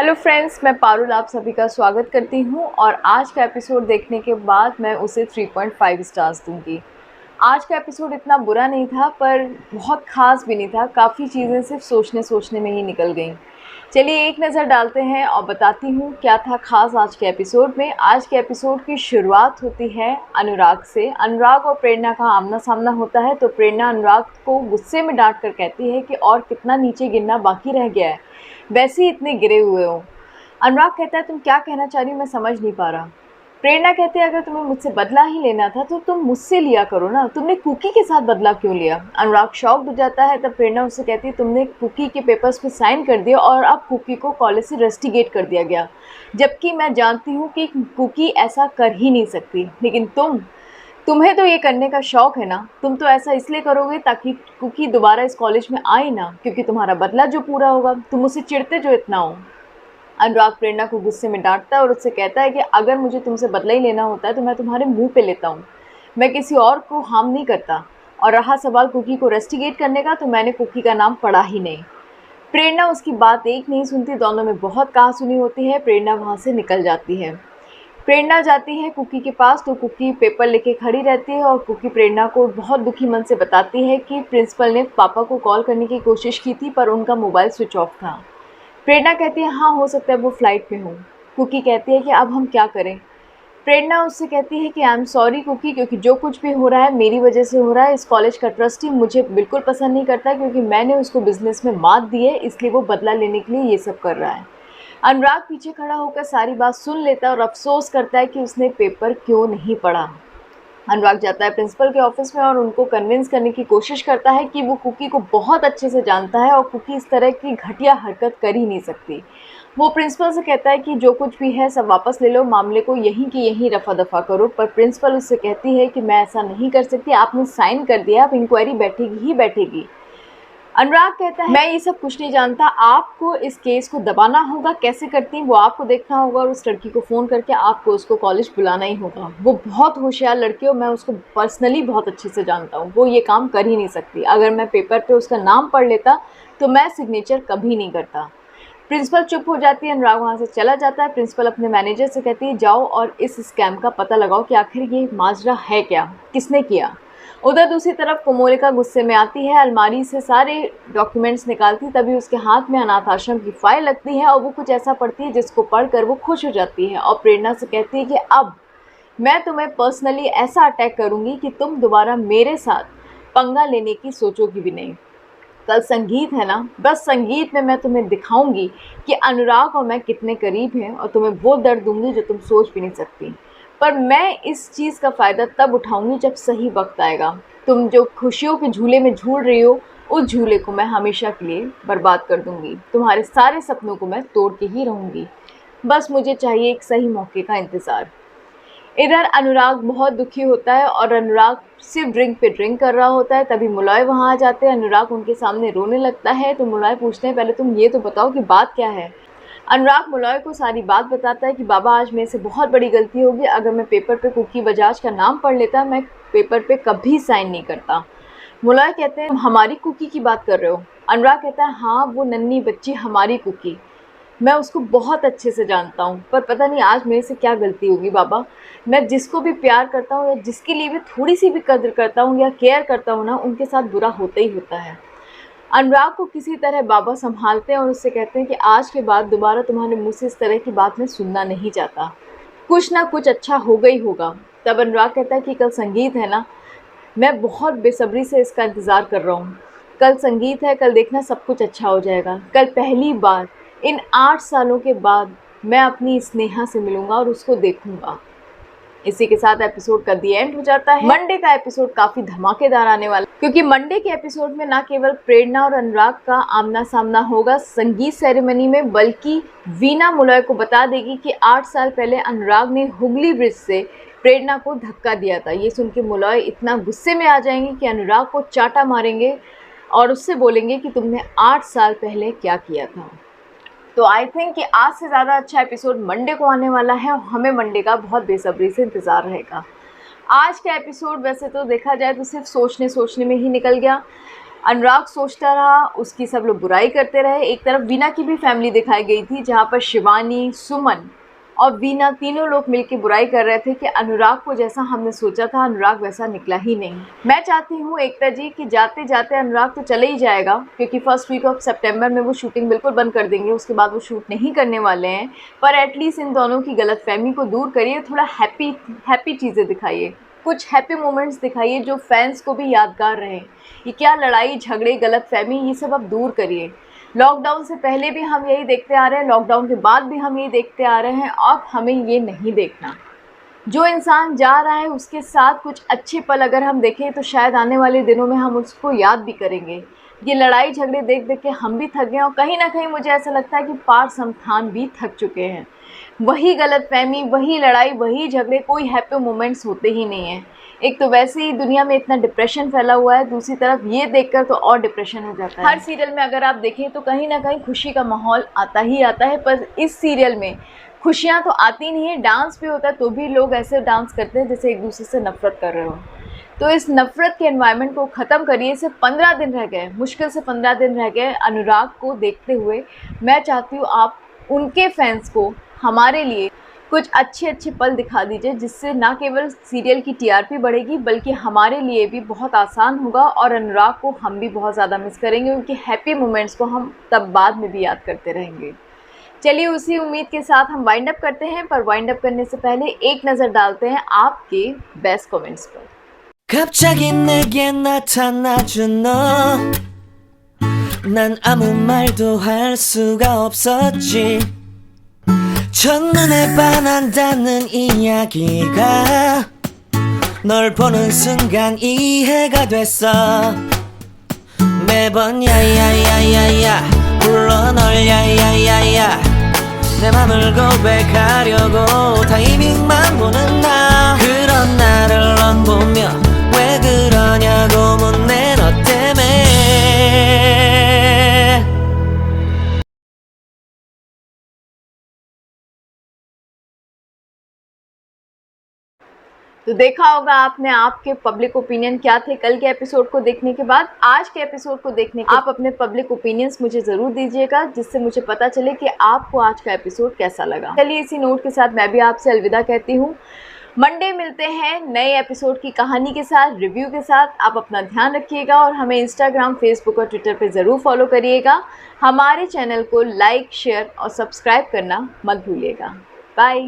Hello friends, मैं पारुल आप सभी का स्वागत करती हूं और आज का एपिसोड देखने के बाद मैं उसे 3.5 स्टार्स दूंगी। आज का एपिसोड इतना बुरा नहीं था पर बहुत ख़ास भी नहीं था। काफ़ी चीज़ें सिर्फ सोचने में ही निकल गईं। चलिए एक नज़र डालते हैं और बताती हूँ क्या था ख़ास आज के एपिसोड में। आज के एपिसोड की शुरुआत होती है अनुराग से। अनुराग और प्रेरणा का आमना सामना होता है तो प्रेरणा अनुराग को गुस्से में डांट कर कहती है कि और कितना नीचे गिरना बाकी रह गया है, वैसे ही इतने गिरे हुए हो। अनुराग कहता है तुम क्या कहना चाह रही हो, मैं समझ नहीं पा रहा। प्रेरणा कहती है अगर तुम्हें मुझसे बदला ही लेना था तो तुम मुझसे लिया करो ना, तुमने कुकी के साथ बदला क्यों लिया। अनुराग शॉक्ड हो जाता है। तब प्रेरणा उससे कहती है तुमने कुकी के पेपर्स पे साइन कर दिया और अब कुकी को कॉलेज से रेस्टिगेट कर दिया गया, जबकि मैं जानती हूँ कि कुकी ऐसा कर ही नहीं सकती। लेकिन तुम्हें तो ये करने का शौक है ना, तुम तो ऐसा इसलिए करोगे ताकि कुकी दोबारा इस कॉलेज में आए ना, क्योंकि तुम्हारा बदला जो पूरा होगा। तुम उससे चिढ़ते जो इतना हो। अनुराग प्रेरणा को गुस्से में डांटता है और उससे कहता है कि अगर मुझे तुमसे बदला ही लेना होता है तो मैं तुम्हारे मुंह पे लेता हूँ, मैं किसी और को हार्म नहीं करता। और रहा सवाल कुकी को रेस्टिगेट करने का, तो मैंने कुकी का नाम पढ़ा ही नहीं। प्रेरणा उसकी बात एक नहीं सुनती, दोनों में बहुत कहासुनी होती है। प्रेरणा वहाँ से निकल जाती है। प्रेरणा जाती है कुकी के पास तो कुकी पेपर लेके खड़ी रहती है और कुकी प्रेरणा को बहुत दुखी मन से बताती है कि प्रिंसिपल ने पापा को कॉल करने की कोशिश की थी पर उनका मोबाइल स्विच ऑफ था। प्रेरणा कहती है हाँ हो सकता है वो फ्लाइट पे हो। कुकी कहती है कि अब हम क्या करें। प्रेरणा उससे कहती है कि आई एम सॉरी कुकी, क्योंकि जो कुछ भी हो रहा है मेरी वजह से हो रहा है। इस कॉलेज का ट्रस्टी मुझे बिल्कुल पसंद नहीं करता, क्योंकि मैंने उसको बिजनेस में मात दी है, इसलिए वो बदला लेने के लिए ये सब कर रहा है। अनुराग पीछे खड़ा होकर सारी बात सुन लेता है और अफसोस करता है कि उसने पेपर क्यों नहीं पढ़ा। अनुराग जाता है प्रिंसिपल के ऑफिस में और उनको कन्विंस करने की कोशिश करता है कि वो कुकी को बहुत अच्छे से जानता है और कुकी इस तरह की घटिया हरकत कर ही नहीं सकती। वो प्रिंसिपल से कहता है कि जो कुछ भी है सब वापस ले लो, मामले को यहीं की यहीं रफा दफा करो। पर प्रिंसिपल उससे कहती है कि मैं ऐसा नहीं कर सकती, आपने साइन कर दिया, अब इंक्वायरी बैठेगी ही बैठेगी। अनुराग कहता है मैं ये सब कुछ नहीं जानता, आपको इस केस को दबाना होगा, कैसे करती वो आपको देखना होगा और उस लड़की को फ़ोन करके आपको उसको कॉलेज बुलाना ही होगा। वो बहुत होशियार लड़की हो, मैं उसको पर्सनली बहुत अच्छे से जानता हूँ, वो ये काम कर ही नहीं सकती। अगर मैं पेपर पे उसका नाम पढ़ लेता तो मैं सिग्नेचर कभी नहीं करता। प्रिंसिपल चुप हो जाती है। अनुराग वहाँ से चला जाता है। प्रिंसिपल अपने मैनेजर से कहती है जाओ और इस स्कैम का पता लगाओ कि आखिर ये माजरा है क्या, किसने किया। उधर दूसरी तरफ कोमोलिका गुस्से में आती है, अलमारी से सारे डॉक्यूमेंट्स निकालती, तभी उसके हाथ में अनाथ आश्रम की फाइल लगती है और वो कुछ ऐसा पढ़ती है जिसको पढ़कर वो खुश हो जाती है और प्रेरणा से कहती है कि अब मैं तुम्हें पर्सनली ऐसा अटैक करूँगी कि तुम दोबारा मेरे साथ पंगा लेने की सोचोगी भी नहीं। कल संगीत है ना, बस संगीत में मैं तुम्हें दिखाऊंगी कि अनुराग और मैं कितने करीब हैं और तुम्हें वो दर्द दूंगी जो तुम सोच भी नहीं सकती। पर मैं इस चीज़ का फ़ायदा तब उठाऊंगी जब सही वक्त आएगा। तुम जो खुशियों के झूले में झूल रही हो, उस झूले को मैं हमेशा के लिए बर्बाद कर दूंगी। तुम्हारे सारे सपनों को मैं तोड़ के ही रहूंगी। बस मुझे चाहिए एक सही मौके का इंतज़ार। इधर अनुराग बहुत दुखी होता है और अनुराग सिर्फ ड्रिंक पे ड्रिंक कर रहा होता है। तभी मुलॉय वहाँ आ जाते हैं। अनुराग उनके सामने रोने लगता है तो मुलॉय पूछते हैं पहले तुम ये तो बताओ कि बात क्या है। अनुराग मुलॉय को सारी बात बताता है कि बाबा आज मेरे से बहुत बड़ी गलती होगी, अगर मैं पेपर पे कुकी बजाज का नाम पढ़ लेता मैं पेपर पे कभी साइन नहीं करता। मुलॉय कहते हैं हमारी कुकी की बात कर रहे हो। अनुराग कहता है हाँ वो नन्ही बच्ची हमारी कुकी, मैं उसको बहुत अच्छे से जानता हूँ, पर पता नहीं आज मेरे से क्या गलती होगी बाबा। मैं जिसको भी प्यार करता हूँ या जिसके लिए भी थोड़ी सी भी कदर करता हूँ या केयर करता हूँ ना, उनके साथ बुरा होता ही होता है। अनुराग को किसी तरह बाबा संभालते हैं और उससे कहते हैं कि आज के बाद दोबारा तुम्हारे मुँह से इस तरह की बात मैं सुनना नहीं चाहता, कुछ ना कुछ अच्छा होगा ही होगा। तब अनुराग कहता है कि कल संगीत है ना, मैं बहुत बेसब्री से इसका इंतज़ार कर रहा हूँ। कल संगीत है, कल देखना सब कुछ अच्छा हो जाएगा। कल पहली बार इन 8 सालों के बाद मैं अपनी स्नेहा से मिलूँगा और उसको देखूँगा। इसी के साथ एपिसोड का दी एंड हो जाता है। मंडे का एपिसोड काफ़ी धमाकेदार आने वाला है, क्योंकि मंडे के एपिसोड में ना केवल प्रेरणा और अनुराग का आमना सामना होगा संगीत सेरेमनी में, बल्कि वीना मुलॉय को बता देगी कि 8 साल पहले अनुराग ने हुगली ब्रिज से प्रेरणा को धक्का दिया था। ये सुन के मुलॉय इतना गुस्से में आ जाएंगे कि अनुराग को चाटा मारेंगे और उससे बोलेंगे कि तुमने 8 साल पहले क्या किया था। तो आई थिंक कि आज से ज़्यादा अच्छा एपिसोड मंडे को आने वाला है और हमें मंडे का बहुत बेसब्री से इंतज़ार रहेगा। आज का एपिसोड वैसे तो देखा जाए तो सिर्फ सोचने में ही निकल गया। अनुराग सोचता रहा, उसकी सब लोग बुराई करते रहे। एक तरफ वीना की भी फैमिली दिखाई गई थी, जहाँ पर शिवानी, सुमन और वीना तीनों लोग मिलकर बुराई कर रहे थे कि अनुराग को जैसा हमने सोचा था अनुराग वैसा निकला ही नहीं। मैं चाहती हूँ एकता जी कि जाते जाते अनुराग तो चले ही जाएगा, क्योंकि फर्स्ट वीक ऑफ सितंबर में वो शूटिंग बिल्कुल बंद कर देंगे, उसके बाद वो शूट नहीं करने वाले हैं। पर एटलीस्ट इन दोनों की गलतफहमी को दूर करिए, थोड़ा हैप्पी चीज़ें दिखाइए, कुछ हैप्पी मोमेंट्स दिखाइए जो फैंस को भी यादगार रहें। ये क्या लड़ाई झगड़े गलतफहमी, ये सब अब दूर करिए। लॉकडाउन से पहले भी हम यही देखते आ रहे हैं, लॉकडाउन के बाद भी हम यही देखते आ रहे हैं, अब हमें ये नहीं देखना। जो इंसान जा रहा है उसके साथ कुछ अच्छे पल अगर हम देखें तो शायद आने वाले दिनों में हम उसको याद भी करेंगे। ये लड़ाई झगड़े देख देख के हम भी थक गए और कहीं ना कहीं मुझे ऐसा लगता है कि पार समथान भी थक चुके हैं। वही गलतफहमी, वही लड़ाई, वही झगड़े, कोई हैप्पी मोमेंट्स होते ही नहीं हैं। एक तो वैसे ही दुनिया में इतना डिप्रेशन फैला हुआ है, दूसरी तरफ ये देखकर तो और डिप्रेशन हो जाता है। हर सीरियल में अगर आप देखें तो कहीं ना कहीं खुशी का माहौल आता ही आता है, पर इस सीरियल में खुशियाँ तो आती नहीं है, डांस भी होता है तो भी लोग ऐसे डांस करते हैं जैसे एक दूसरे से नफरत कर रहे हो। तो इस नफ़रत के एनवायरनमेंट को ख़त्म करिए। सिर्फ 15 दिन रह गए, मुश्किल से 15 दिन रह गए अनुराग को देखते हुए। मैं चाहती हूँ आप उनके फैंस को हमारे लिए कुछ अच्छे पल दिखा दीजिए, जिससे ना केवल सीरियल की टीआरपी बढ़ेगी बल्कि हमारे लिए भी बहुत आसान होगा और अनुराग को हम भी बहुत ज़्यादा मिस करेंगे। उनके हैप्पी मोमेंट्स को हम तब बाद में भी याद करते रहेंगे। चलिए उसी उम्मीद के साथ हम वाइंड अप करते हैं, पर वाइंड अप करने से पहले एक नज़र डालते हैं आपके बेस्ट कमेंट्स पर। 갑자기 내게 나타나준 너, 난 아무 말도 할 수가 없었지. 첫눈에 반한다는 이야기가 널 보는 순간 이해가 됐어. 매번 야야야야야 불러 널 야야야야, 내 맘을 고백하려고 타이밍만 보는 나. 그런 나를 넌 보며 왜 그러냐고 묻네, 너 때문에. तो देखा होगा आपने आपके पब्लिक ओपिनियन क्या थे कल के एपिसोड को देखने के बाद। आज के एपिसोड को देखने के आप अपने पब्लिक ओपिनियंस मुझे ज़रूर दीजिएगा, जिससे मुझे पता चले कि आपको आज का एपिसोड कैसा लगा। चलिए इसी नोट के साथ मैं भी आपसे अलविदा कहती हूँ। मंडे मिलते हैं नए एपिसोड की कहानी के साथ, रिव्यू के साथ। आप अपना ध्यान रखिएगा और हमें इंस्टाग्राम, फेसबुक और ट्विटर पे ज़रूर फॉलो करिएगा। हमारे चैनल को लाइक, शेयर और सब्सक्राइब करना मत भूलिएगा। बाय।